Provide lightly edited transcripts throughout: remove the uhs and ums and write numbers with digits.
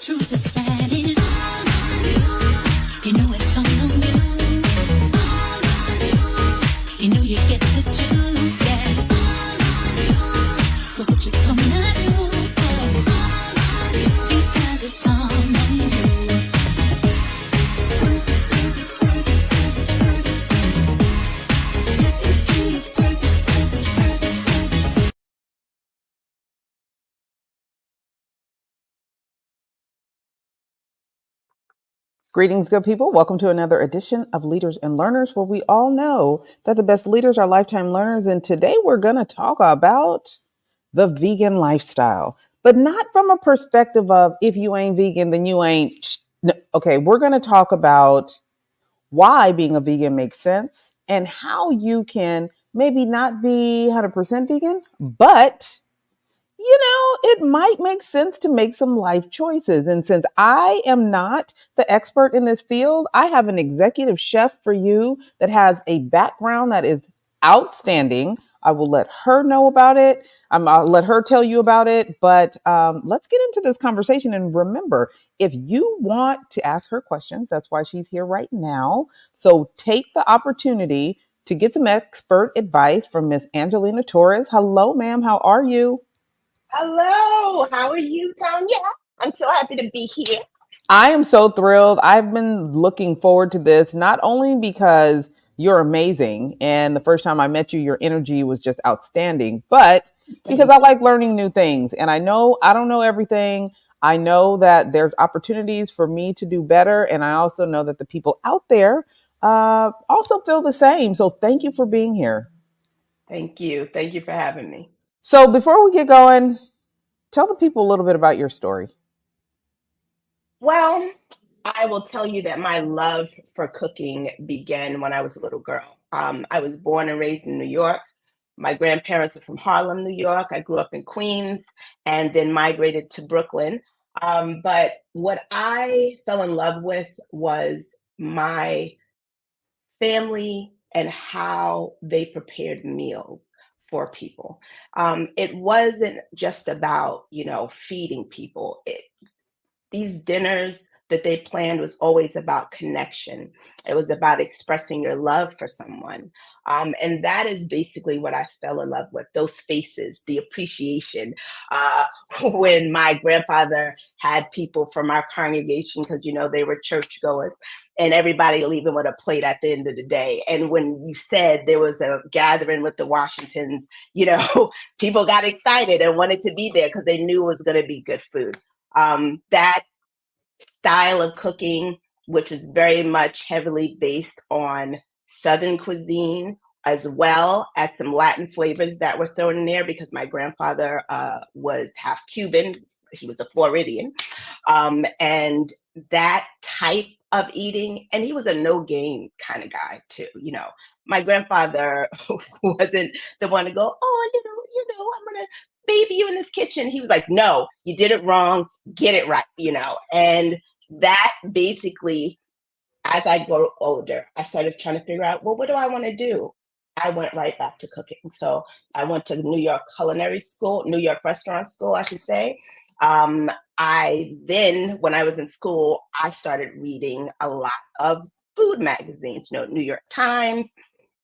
truth is that you know it's on you. You know you get to choose, yeah. So what you gonna do? Because it's all on you. Greetings, good people. Welcome to another edition of Leaders and Learners, where we all know that the best leaders are lifetime learners. And today we're going to talk about the vegan lifestyle, but not from a perspective of if you ain't vegan, then you ain't. No, okay, we're going to talk about why being a vegan makes sense and how you can maybe not be 100% vegan, but it might make sense to make some life choices. And since I am not the expert in this field, I have an executive chef for you that has a background that is outstanding. I will let her know about it. I'll let her tell you about it. But let's get into this conversation. And remember, if you want to ask her questions, that's why she's here right now. So take the opportunity to get some expert advice from Miss Angelina Torres. Hello, ma'am. How are you? Hello, how are you, Tanya? I'm so happy to be here. I am so thrilled. I've been looking forward to this, not only because you're amazing and the first time I met you, your energy was just outstanding, but because I like learning new things. And I know I don't know everything. I know that there's opportunities for me to do better. And I also know that the people out there also feel the same. So thank you for being here. Thank you. Thank you for having me. So before we get going, tell the people a little bit about your story. Well, I will tell you that my love for cooking began when I was a little girl. I was born and raised in New York. My grandparents are from Harlem, New York. I grew up in Queens and then migrated to Brooklyn. But what I fell in love with was my family and how they prepared meals for people. It wasn't just about, feeding people. These dinners that they planned was always about connection. It was about expressing your love for someone. And that is basically what I fell in love with, those faces, the appreciation. When my grandfather had people from our congregation, because, they were churchgoers, and everybody leaving with a plate at the end of the day. And when you said there was a gathering with the Washingtons, people got excited and wanted to be there because they knew it was going to be good food. That style of cooking, which was very much heavily based on Southern cuisine, as well as some Latin flavors that were thrown in there because my grandfather was half Cuban. He was a Floridian. And that type of eating, and he was a no game kind of guy too. My grandfather wasn't the one to go, oh, I'm going to baby you in this kitchen. He was like, no, you did it wrong. Get it right, And that basically, as I grew older, I started trying to figure out, well, what do I want to do? I went right back to cooking. So I went to New York culinary school, New York restaurant school, I should say. When I was in school, I started reading a lot of food magazines, New York Times.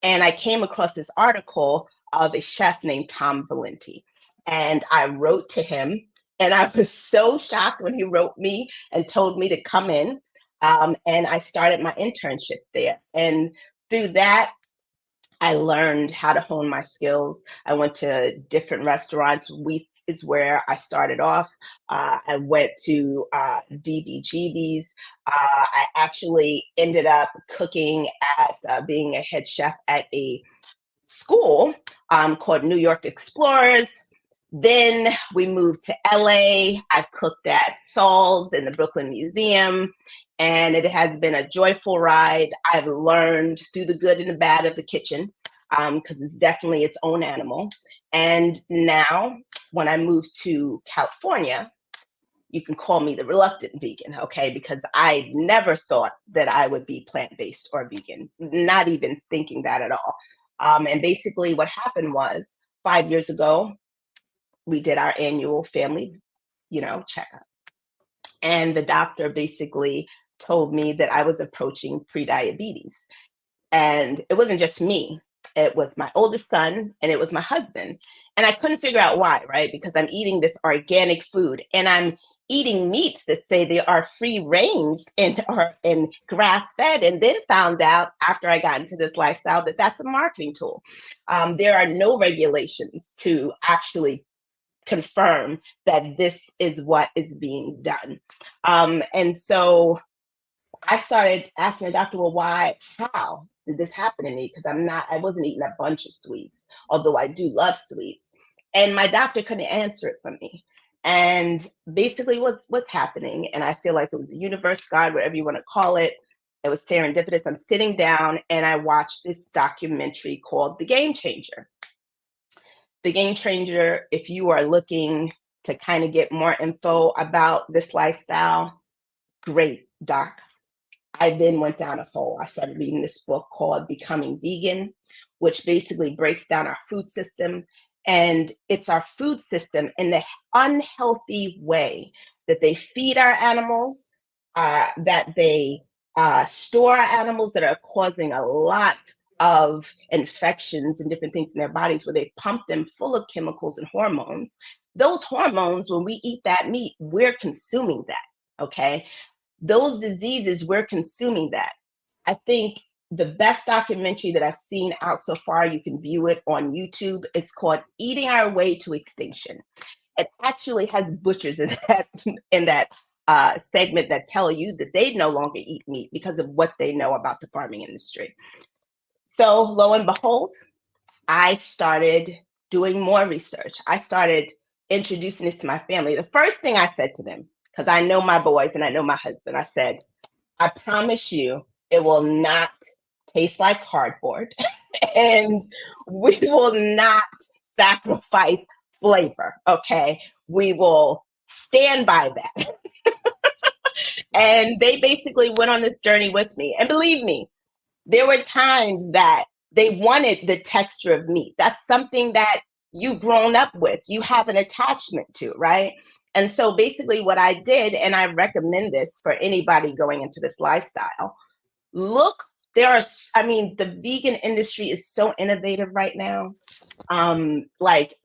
And I came across this article of a chef named Tom Valenti. And I wrote to him, and I was so shocked when he wrote me and told me to come in. And I started my internship there. And through that, I learned how to hone my skills. I went to different restaurants. Ouest is where I started off. I went to DBGB's. I actually ended up cooking at being a head chef at a school called New York Explorers. Then we moved to LA. I've cooked at Saul's in the Brooklyn Museum, and it has been a joyful ride. I've learned through the good and the bad of the kitchen, because it's definitely its own animal. And now, when I moved to California, you can call me the reluctant vegan, okay? Because I never thought that I would be plant-based or vegan, not even thinking that at all. And basically what happened was 5 years ago, we did our annual family, checkup. And the doctor basically told me that I was approaching prediabetes. And it wasn't just me, it was my oldest son and it was my husband. And I couldn't figure out why, right? Because I'm eating this organic food and I'm eating meats that say they are free range and grass fed, and then found out after I got into this lifestyle that that's a marketing tool. There are no regulations to actually confirm that this is what is being done. And so I started asking the doctor, well, why, how did this happen to me? Because I wasn't eating a bunch of sweets, although I do love sweets. And my doctor couldn't answer it for me. And basically what's happening, and I feel like it was the universe, God, whatever you want to call it, it was serendipitous. I'm sitting down and I watched this documentary called The Game Changer. The Game Changer, if you are looking to kind of get more info about this lifestyle, great doc. I then went down a hole. I started reading this book called Becoming Vegan, which basically breaks down our food system. And it's our food system in the unhealthy way that they feed our animals, that they store our animals, that are causing a lot of infections and different things in their bodies, where they pump them full of chemicals and hormones. Those hormones, when we eat that meat, we're consuming that, okay? Those diseases, we're consuming that. I think the best documentary that I've seen out so far, you can view it on YouTube. It's called Eating Our Way to Extinction. It actually has butchers in that segment that tell you that they no longer eat meat because of what they know about the farming industry. So lo and behold, I started doing more research. I started introducing this to my family. The first thing I said to them, because I know my boys and I know my husband, I said, I promise you it will not taste like cardboard and we will not sacrifice flavor, okay? We will stand by that. And they basically went on this journey with me. And believe me, there were times that they wanted the texture of meat. That's something that you've grown up with, you have an attachment to, right? And so basically what I did, and I recommend this for anybody going into this lifestyle, the vegan industry is so innovative right now, like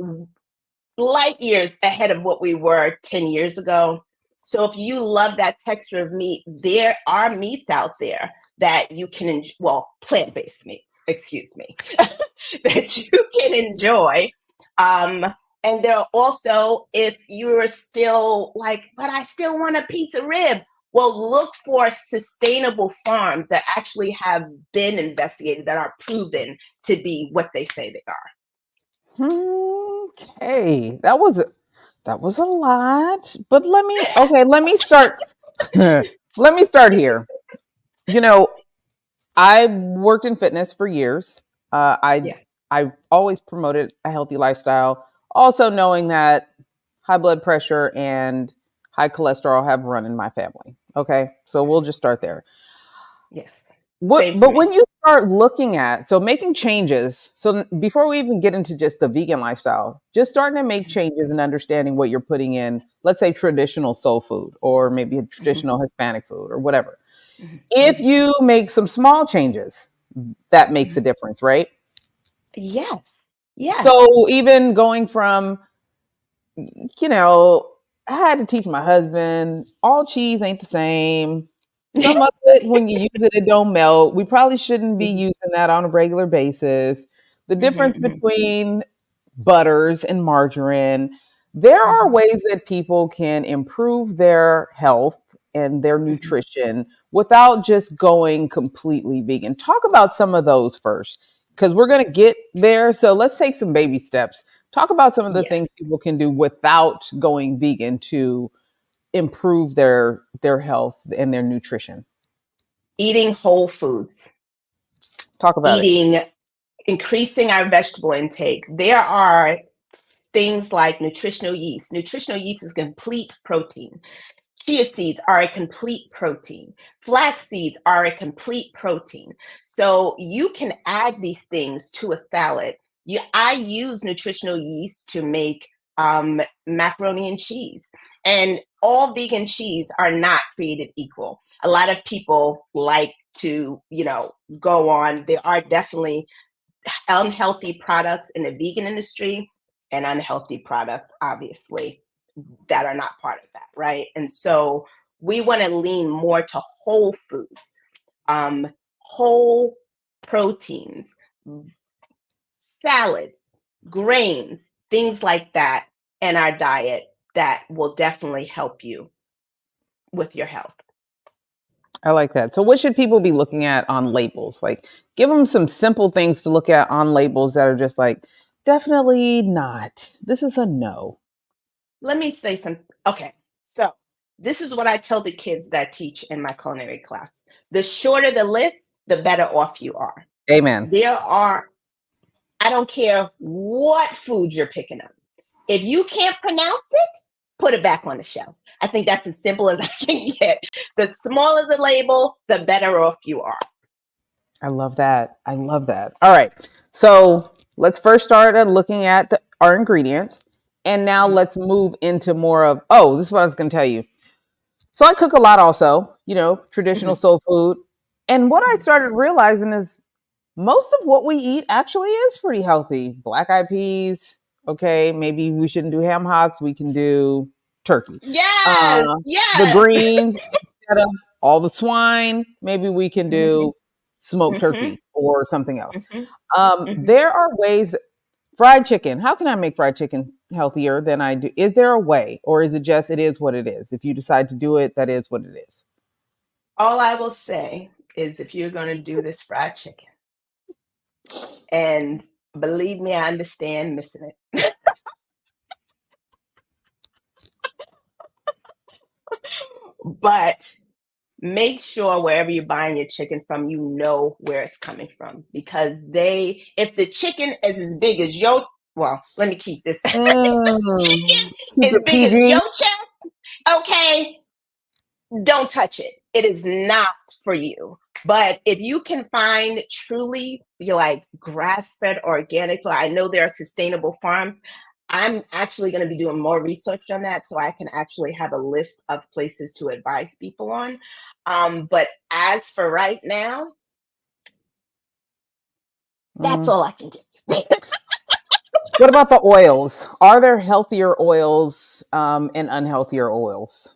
light years ahead of what we were 10 years ago. So if you love that texture of meat, there are meats out there that you can enjoy, well, plant-based meats, excuse me, that you can enjoy. And there are also, if you're still like, but I still want a piece of rib, well, look for sustainable farms that actually have been investigated, that are proven to be what they say they are. Okay, that was a lot, but let me start. Let me start here. You know, I worked in fitness for years. I always promoted a healthy lifestyle, also knowing that high blood pressure and high cholesterol have run in my family. Okay, so we'll just start there. Yes. But when you start looking at, so making changes, so before we even get into just the vegan lifestyle, just starting to make changes and understanding what you're putting in, let's say traditional soul food or maybe a traditional Hispanic food or whatever. If you make some small changes, that makes a difference, right? Yes. Yes. So even going from, I had to teach my husband, all cheese ain't the same. Some of it, when you use it, it don't melt. We probably shouldn't be using that on a regular basis. The difference between butters and margarine, there are ways that people can improve their health and their nutrition without just going completely vegan. Talk about some of those first, because we're going to get there. So let's take some baby steps. Talk about some of the things people can do without going vegan to improve their health and their nutrition. Eating whole foods. Talk about it. Increasing our vegetable intake. There are things like nutritional yeast. Nutritional yeast is complete protein. Chia seeds are a complete protein. Flax seeds are a complete protein. So you can add these things to a salad. I use nutritional yeast to make macaroni and cheese. And all vegan cheese are not created equal. A lot of people like to, go on. There are definitely unhealthy products in the vegan industry and unhealthy products, obviously, that are not part of that, right? And so we want to lean more to whole foods, whole proteins, salads, grains, things like that in our diet that will definitely help you with your health. I like that. So what should people be looking at on labels? Like, give them some simple things to look at on labels that are just like, definitely not. This is a no. Let me say something. Okay, so this is what I tell the kids that I teach in my culinary class. The shorter the list, the better off you are. Amen. I don't care what food you're picking up. If you can't pronounce it, put it back on the shelf. I think that's as simple as I can get. The smaller the label, the better off you are. I love that. I love that. All right. So let's first start at looking at our ingredients. And now let's move into more of, this is what I was going to tell you. So I cook a lot also, traditional soul food. And what I started realizing is most of what we eat actually is pretty healthy. Black eyed peas. Okay. Maybe we shouldn't do ham hocks. We can do turkey. Yes. The greens, instead of all the swine, maybe we can do smoked turkey or something else. There are ways. Fried chicken. How can I make fried chicken healthier than I do? Is there a way, or is it just, it is what it is? If you decide to do it, that is what it is. All I will say is if you're going to do this fried chicken, and believe me, I understand missing it. But make sure wherever you're buying your chicken from, you know where it's coming from. Because if the chicken is as big as let me keep this. If the chicken as big as your chest, okay, don't touch it. It is not for you. But if you can find truly grass-fed organic, I know there are sustainable farms. I'm actually going to be doing more research on that so I can actually have a list of places to advise people on. But as for right now, that's all I can give. What about the oils? Are there healthier oils and unhealthier oils?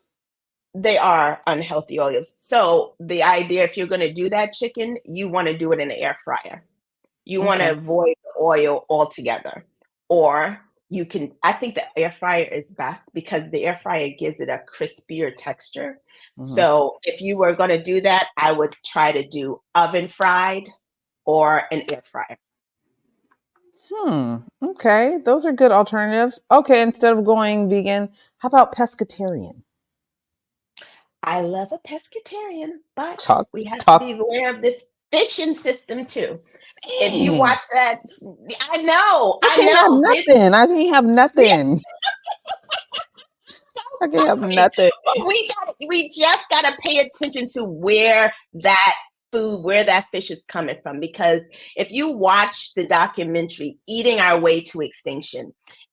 They are unhealthy oils. So the idea, if you're going to do that chicken, you want to do it in an air fryer. You want to avoid the oil altogether. Or I think the air fryer is best because the air fryer gives it a crispier texture. So if you were going to do that, I would try to do oven fried or an air fryer. Okay. Those are good alternatives. Okay. Instead of going vegan, how about pescatarian? I love a pescatarian, but we have to be aware of this fishing system too. If you watch that, I know. I can't have nothing. I can't have nothing. I can't have nothing. But we just gotta pay attention to where that fish is coming from. Because if you watch the documentary Eating Our Way to Extinction,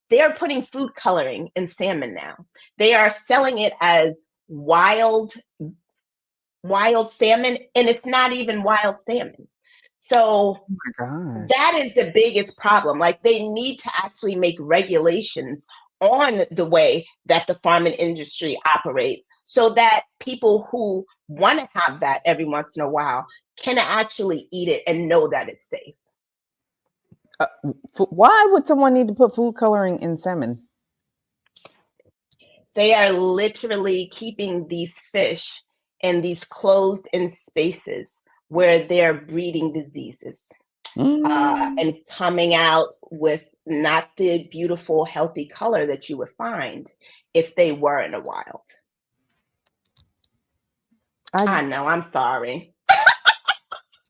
they're putting food coloring in salmon now. They are selling it as wild salmon, and it's not even wild salmon. So that is the biggest problem. They need to actually make regulations on the way that the farming industry operates so that people who want to have that every once in a while can actually eat it and know that it's safe. Why would someone need to put food coloring in salmon? They are literally keeping these fish in these closed-in spaces where they're breeding diseases and coming out with not the beautiful, healthy color that you would find if they were in the wild. I know, I'm sorry.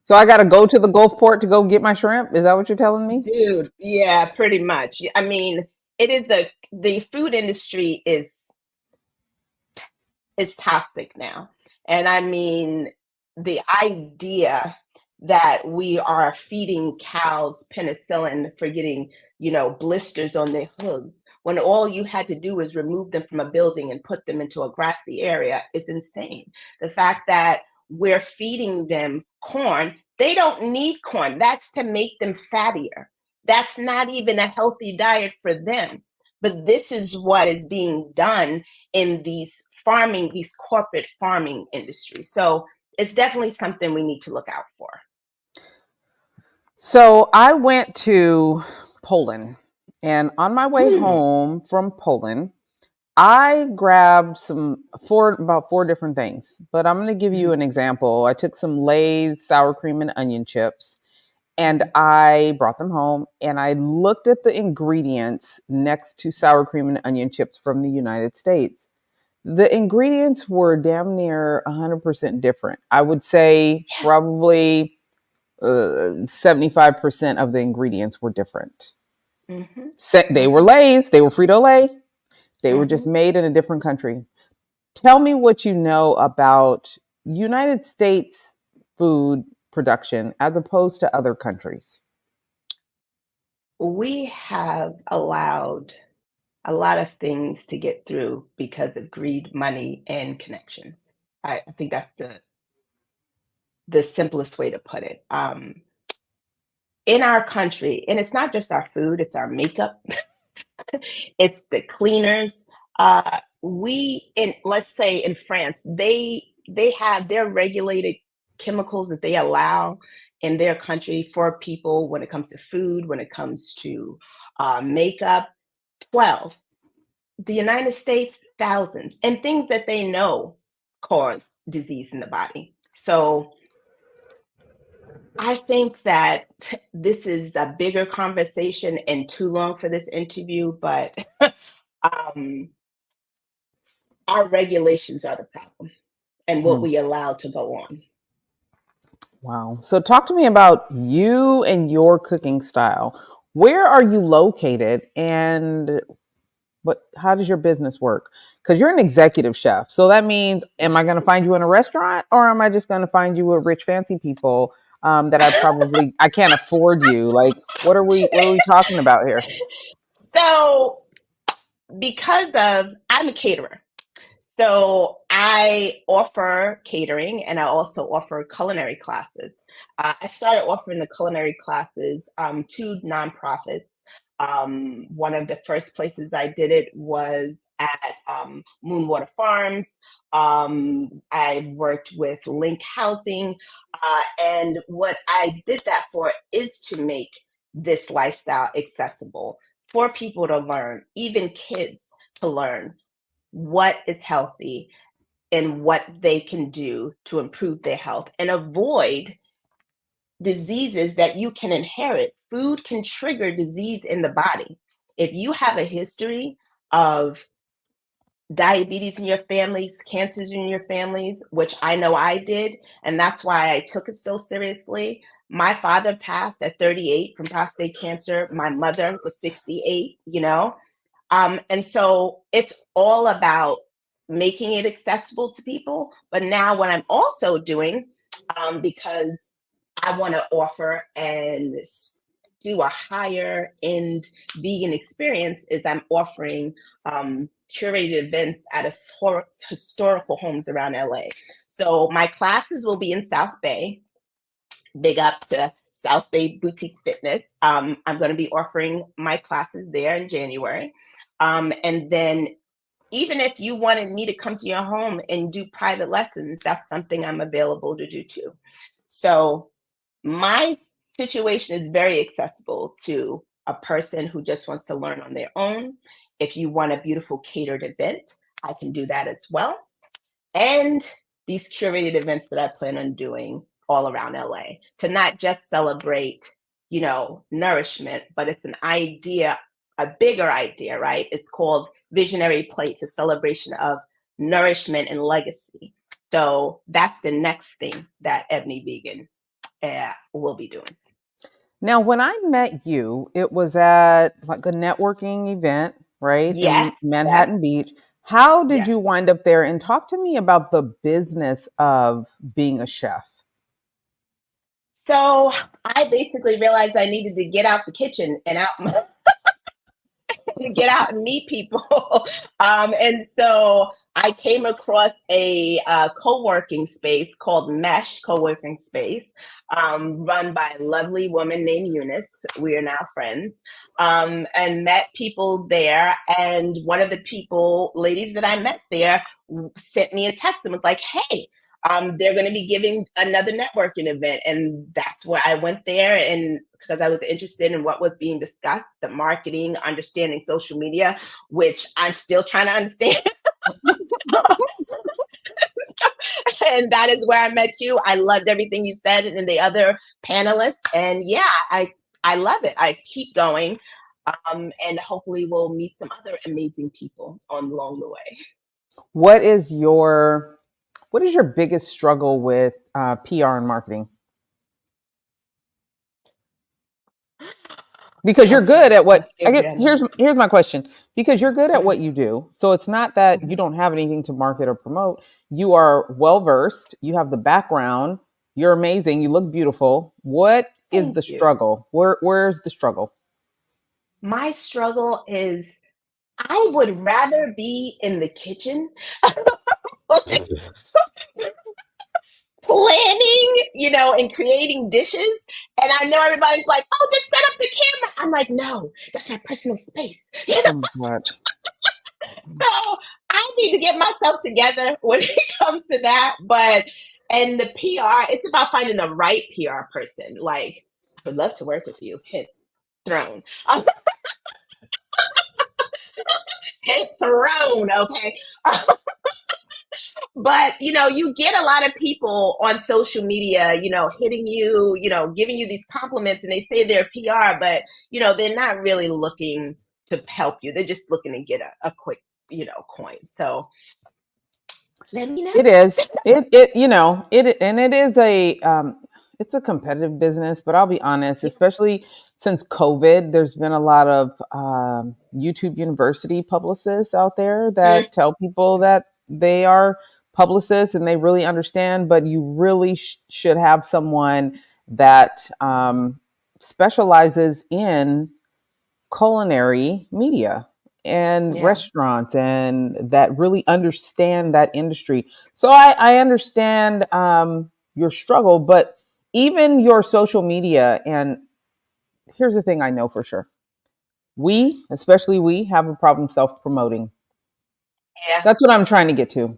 So I got to go to the Gulfport to go get my shrimp? Is that what you're telling me? Dude, yeah, pretty much. I mean, it is the food industry is toxic now. And I mean, the idea that we are feeding cows penicillin for getting, blisters on their hooves when all you had to do was remove them from a building and put them into a grassy area is insane. The fact that we're feeding them corn, they don't need corn. That's to make them fattier. That's not even a healthy diet for them. But this is what is being done in these farming, these corporate farming industries. So it's definitely something we need to look out for. So I went to Poland, and on my way home from Poland, I grabbed about four different things. But I'm going to give you an example. I took some Lay's sour cream and onion chips, and I brought them home, and I looked at the ingredients next to sour cream and onion chips from the United States. The ingredients were damn near 100% different. I would say probably 75% of the ingredients were different. They were Lay's, they were Frito-Lay, they were just made in a different country. Tell me what you know about United States food production as opposed to other countries. We have allowed a lot of things to get through because of greed, money, and connections. I think that's the simplest way to put it. In our country, and it's not just our food, it's our makeup, it's the cleaners. Let's say in France, they have their regulated chemicals that they allow in their country for people when it comes to food, when it comes to makeup, 12. The United States, thousands, and things that they know cause disease in the body. So I think that this is a bigger conversation and too long for this interview, but our regulations are the problem and what we allow to go on. Wow. So talk to me about you and your cooking style. Where are you located, and how does your business work? Because you're an executive chef. So that means, am I going to find you in a restaurant, or am I just going to find you with rich, fancy people that I can't afford you? Like, what are we talking about here? So I'm a caterer. So I offer catering and I also offer culinary classes. I started offering the culinary classes to nonprofits. One of the first places I did it was at Moonwater Farms. I worked with Link Housing. And what I did that for is to make this lifestyle accessible for people to learn, even kids to learn what is healthy and what they can do to improve their health and avoid diseases that you can inherit. Food can trigger disease in the body. If you have a history of diabetes in your families, cancers in your families, which I know I did, and that's why I took it so seriously. My father passed at 38 from prostate cancer. My mother was 68, and so it's all about making it accessible to people. But now what I'm also doing, because I want to offer and do a higher end vegan experience, is I'm offering curated events at historical homes around LA. So my classes will be in South Bay. Big up to South Bay Boutique Fitness. I'm going to be offering my classes there in January. And then even if you wanted me to come to your home and do private lessons, that's something I'm available to do too. So my situation is very accessible to a person who just wants to learn on their own. If you want a beautiful catered event, I can do that as well. And these curated events that I plan on doing all around LA to not just celebrate, nourishment, but it's an idea, a bigger idea, right? It's called Visionary Plates, a celebration of nourishment and legacy. So that's the next thing that Ebony Vegan will be doing. Now, when I met you, it was at like a networking event, right? Yes. In Manhattan Beach. How did Yes. you wind up there? And talk to me about the business of being a chef. So I basically realized I needed to get out the kitchen and out to get out and meet people. And so I came across a co-working space called Mesh Co-working Space, run by a lovely woman named Eunice. We are now friends, and met people there. And one of the ladies that I met there, sent me a text and was like, "Hey, they're going to be giving another networking event." And that's where I went there. And because I was interested in what was being discussed, the marketing, understanding social media, which I'm still trying to understand. And that is where I met you. I loved everything you said and the other panelists. And yeah, I love it. I keep going. And hopefully we'll meet some other amazing people along the way. What is your biggest struggle with PR and marketing? Because you're good at what here's my question. Because you're good at what you do. So it's not that you don't have anything to market or promote. You are well versed, you have the background, you're amazing, you look beautiful. What is the struggle? Where's the struggle? My struggle is I would rather be in the kitchen planning, and creating dishes. And I know everybody's like, "Oh, just set up the camera." I'm like, "No, that's my personal space." Oh my God. So I need to get myself together when it comes to that. And the PR, it's about finding the right PR person. Like, I would love to work with you. Hint thrown. Hint thrown. Okay. But you get a lot of people on social media, hitting you, giving you these compliments, and they say they're PR, but they're not really looking to help you. They're just looking to get a quick, coin. So let me know. It is. It is it's a competitive business, but I'll be honest, especially since COVID, there's been a lot of YouTube University publicists out there that tell people that they are publicists and they really understand, but you really should have someone that specializes in culinary media and restaurants and that really understand that industry. So I understand your struggle, but even your social media, and here's the thing I know for sure. Especially we have a problem self-promoting. Yeah. That's what I'm trying to get to.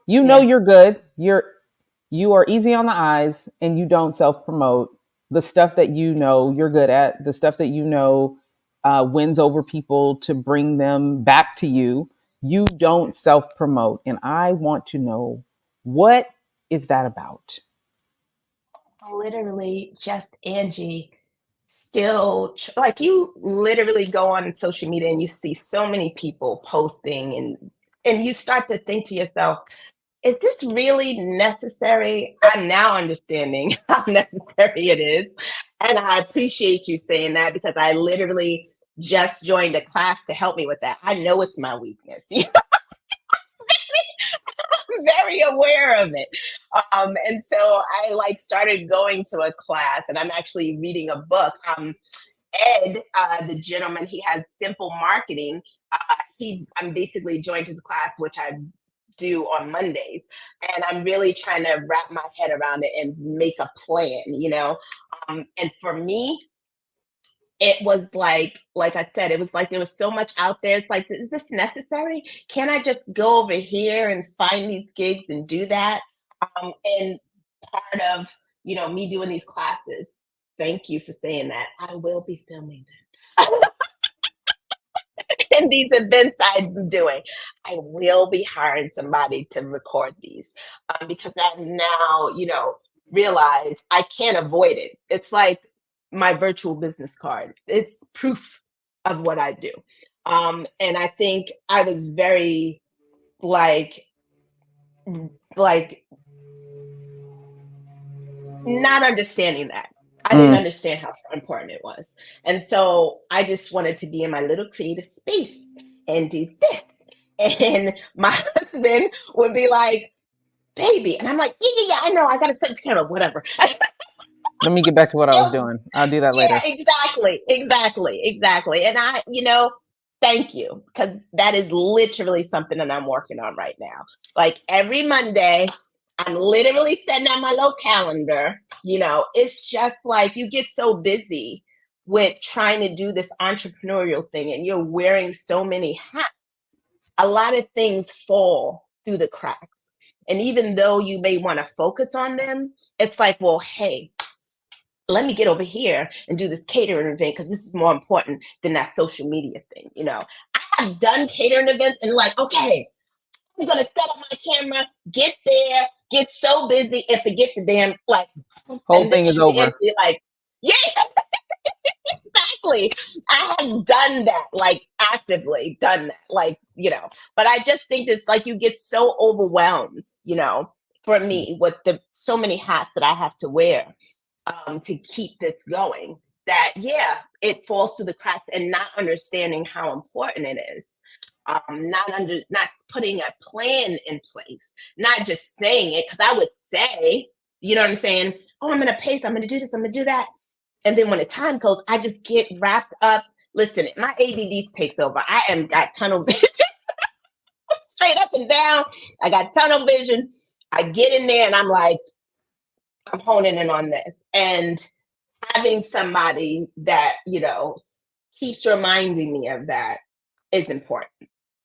You're good. You are easy on the eyes and you don't self-promote the stuff that you're good at, the stuff that wins over people to bring them back to you. You don't self-promote. And I want to know, what is that about? Literally just Angie still like you literally go on social media and you see so many people posting and you start to think to yourself, is this really necessary? I'm now understanding how necessary it is. And I appreciate you saying that because I literally just joined a class to help me with that. I know it's my weakness. I'm very aware of it. And so I started going to a class and I'm actually reading a book. Ed, the gentleman, he has Simple Marketing. I'm basically joined his class, which I do on Mondays. And I'm really trying to wrap my head around it and make a plan, and for me, it was like I said, it was like there was so much out there. It's like, is this necessary? Can I just go over here and find these gigs and do that? And part of, me doing these classes, thank you for saying that. I will be filming them. And these events I'm doing, I will be hiring somebody to record these because I now, realize I can't avoid it. It's like my virtual business card. It's proof of what I do. And I think I was very like not understanding that. I didn't understand how important it was. And so I just wanted to be in my little creative space and do this. And my husband would be like, "Baby." And I'm like, yeah, I know. I got to set the camera, whatever. Let me get back to what I was doing. I'll do that later. Yeah, exactly. And I, Thank you, because that is literally something that I'm working on right now. Like every Monday, I'm literally setting out my little calendar. It's just like you get so busy with trying to do this entrepreneurial thing and you're wearing so many hats. A lot of things fall through the cracks. And even though you may want to focus on them, it's like, well, hey, let me get over here and do this catering event because this is more important than that social media thing. I have done catering events and like, okay, I'm gonna set up my camera, get there, get so busy and forget the damn like Whole and then thing is be over. empty, like, yeah, exactly. I have done that, like actively done that, like, but I just think it's like you get so overwhelmed, for me with the so many hats that I have to wear to keep this going that, yeah, it falls through the cracks and not understanding how important it is. Not putting a plan in place, not just saying it. Because I would say, you know what I'm saying? Oh, I'm going to pace. I'm going to do this. I'm going to do that. And then when the time goes, I just get wrapped up. Listen, my ADD takes over. I am got tunnel vision straight up and down. I got tunnel vision. I get in there and I'm like, I'm honing in on this. And having somebody that, keeps reminding me of that is important.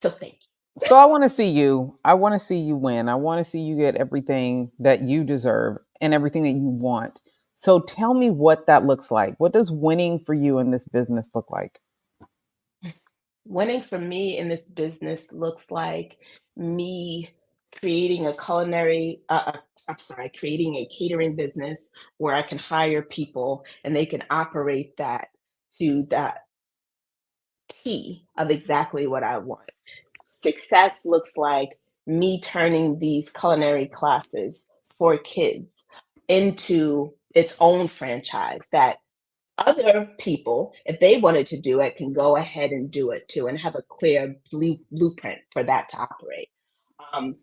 So thank you. So I want to see you. I want to see you win. I want to see you get everything that you deserve and everything that you want. So tell me what that looks like. What does winning for you in this business look like? Winning for me in this business looks like me creating a culinary, creating a catering business where I can hire people and they can operate that to that T of exactly what I want. Success looks like me turning these culinary classes for kids into its own franchise that other people, if they wanted to do it, can go ahead and do it too and have a clear blueprint for that to operate.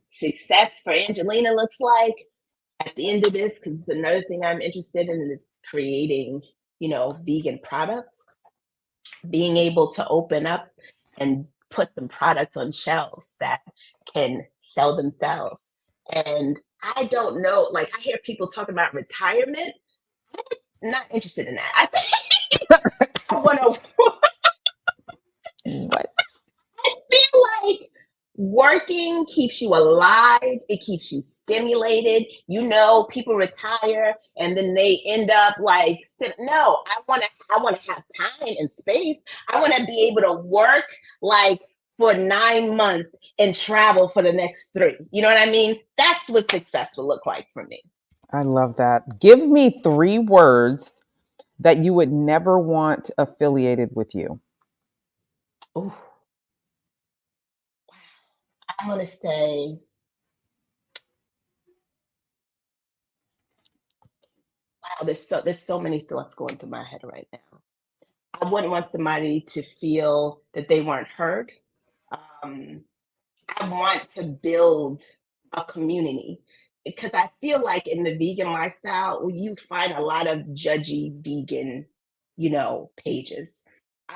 Success for Angelina looks like at the end of this, because it's another thing I'm interested in is creating, vegan products, being able to open up and put some products on shelves that can sell themselves. And I don't know, like I hear people talk about retirement. I'm not interested in that. I think I want to What? feel like working keeps you alive. It keeps you stimulated. People retire and then they end up like, no, I want to have time and space. I want to be able to work like for 9 months and travel for the next 3. You know what I mean? That's what success will look like for me. I love that. Give me 3 words that you would never want affiliated with you. Ooh. I'm going to say, wow, there's so many thoughts going through my head right now. I wouldn't want somebody to feel that they weren't heard. Um, I want to build a community because I feel like in the vegan lifestyle, you find a lot of judgy vegan, pages.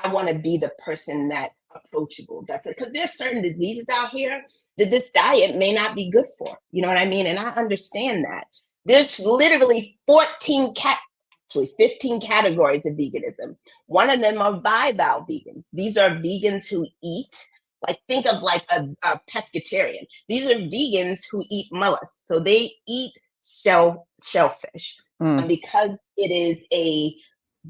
I want to be the person that's approachable. That's it. Because there's certain diseases out here that this diet may not be good for. You know what I mean? And I understand that. There's literally 15 categories of veganism. One of them are bivalve vegans. These are vegans who eat, like think of like a pescatarian. These are vegans who eat mollusks. So they eat shellfish. And because it is a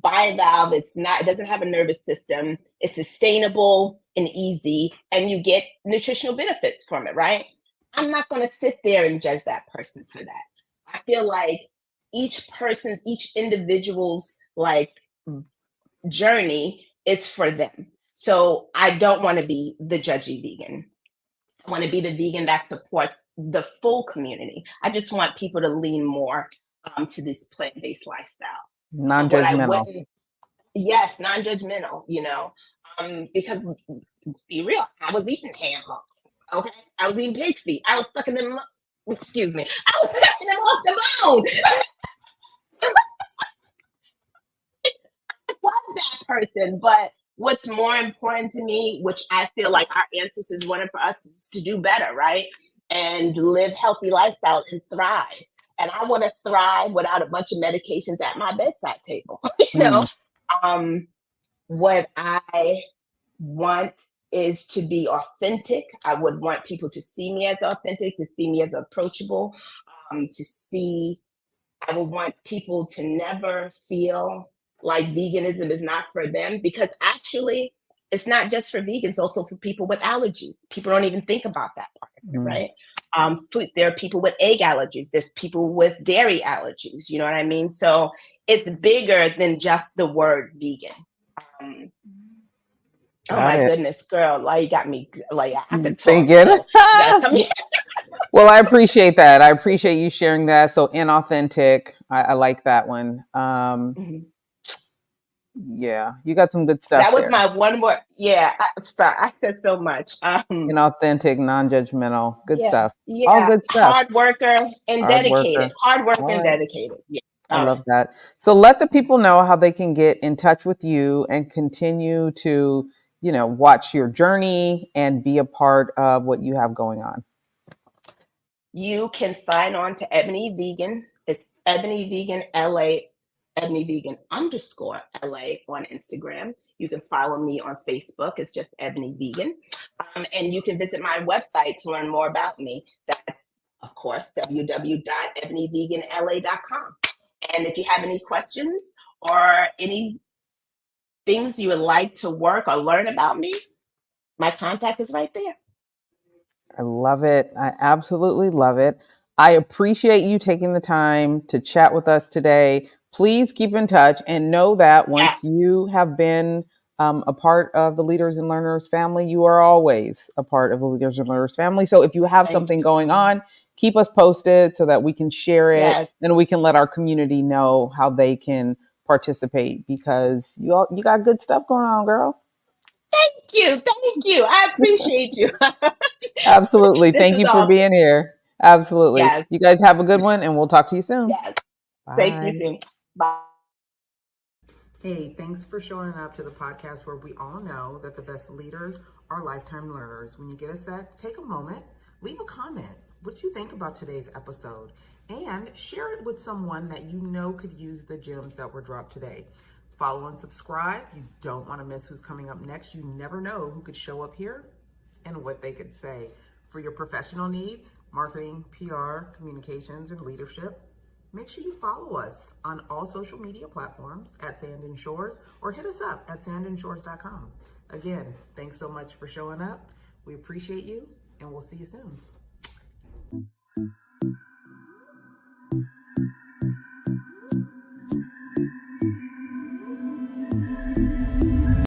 bivalve, it doesn't have a nervous system, it's sustainable and easy, and you get nutritional benefits from it, right? I'm not going to sit there and judge that person for that. I feel like each individual's like journey is for them. So I don't want to be the judgy vegan. I want to be the vegan that supports the full community. I just want people to lean more to this plant-based lifestyle. Non-judgmental. Yes, non-judgmental, because be real, I was eating ham hocks. Okay. I was eating pig feet. I was sucking them, excuse me. I was sucking them off the bone. I was that person, but what's more important to me, which I feel like our ancestors wanted for us, is to do better, right? And live healthy lifestyle and thrive. And I want to thrive without a bunch of medications at my bedside table. you know, Mm, um, what I want is to be authentic. I would want people to see me as authentic, to see me as approachable, to see I would want people to never feel like veganism is not for them, because actually it's not just for vegans, also for people with allergies. People don't even think about that part of it, mm. right? There are people with egg allergies. There's people with dairy allergies. You know what I mean? So it's bigger than just the word vegan. Um, oh Got my it. goodness, girl, like you got me like I could talk. Thinking. So you gotta tell me. Well, I appreciate that. I appreciate you sharing that. So inauthentic. I like that one. Yeah, you got some good stuff That was there. my one more. Yeah, sorry, I said so much. Inauthentic, non-judgmental. Good Yeah, stuff. All yeah. good stuff. Hard worker and Hard dedicated. worker. Hard worker All and right. dedicated. Yeah. I All right. love that. So let the people know how they can get in touch with you and continue to, watch your journey and be a part of what you have going on. You can sign on to Ebony Vegan. It's Ebony Vegan LA, Ebony Vegan _ LA on Instagram. You can follow me on Facebook. It's just Ebony Vegan. And you can visit my website to learn more about me. That's, of course, www.ebonyveganla.com. And if you have any questions or any things you would like to work or learn about me, my contact is right there. I love it. I absolutely love it. I appreciate you taking the time to chat with us today. Please keep in touch and know that Yeah. once you have been a part of the Leaders and Learners family, you are always a part of the Leaders and Learners family. So if you have Thank something you going so much. on, keep us posted so that we can share it Yes. and we can let our community know how they can participate, because you got good stuff going on, girl. Thank you. Thank you. I appreciate you. Absolutely. This Thank is you for awesome. being here. Absolutely. Yes. You guys have a good one, and we'll talk to you soon. Yes. Thank you Bye. soon. Bye. Hey, thanks for showing up to the podcast where we all know that the best leaders are lifetime learners. When you get a sec, take a moment, leave a comment. What you think about today's episode, and share it with someone that you know could use the gems that were dropped today. Follow and subscribe. You don't want to miss who's coming up next. You never know who could show up here and what they could say. For your professional needs, marketing, PR, communications, and leadership, make sure you follow us on all social media platforms at Sand and Shores, or hit us up at sandandshores.com. Again, thanks so much for showing up. We appreciate you, and we'll see you soon.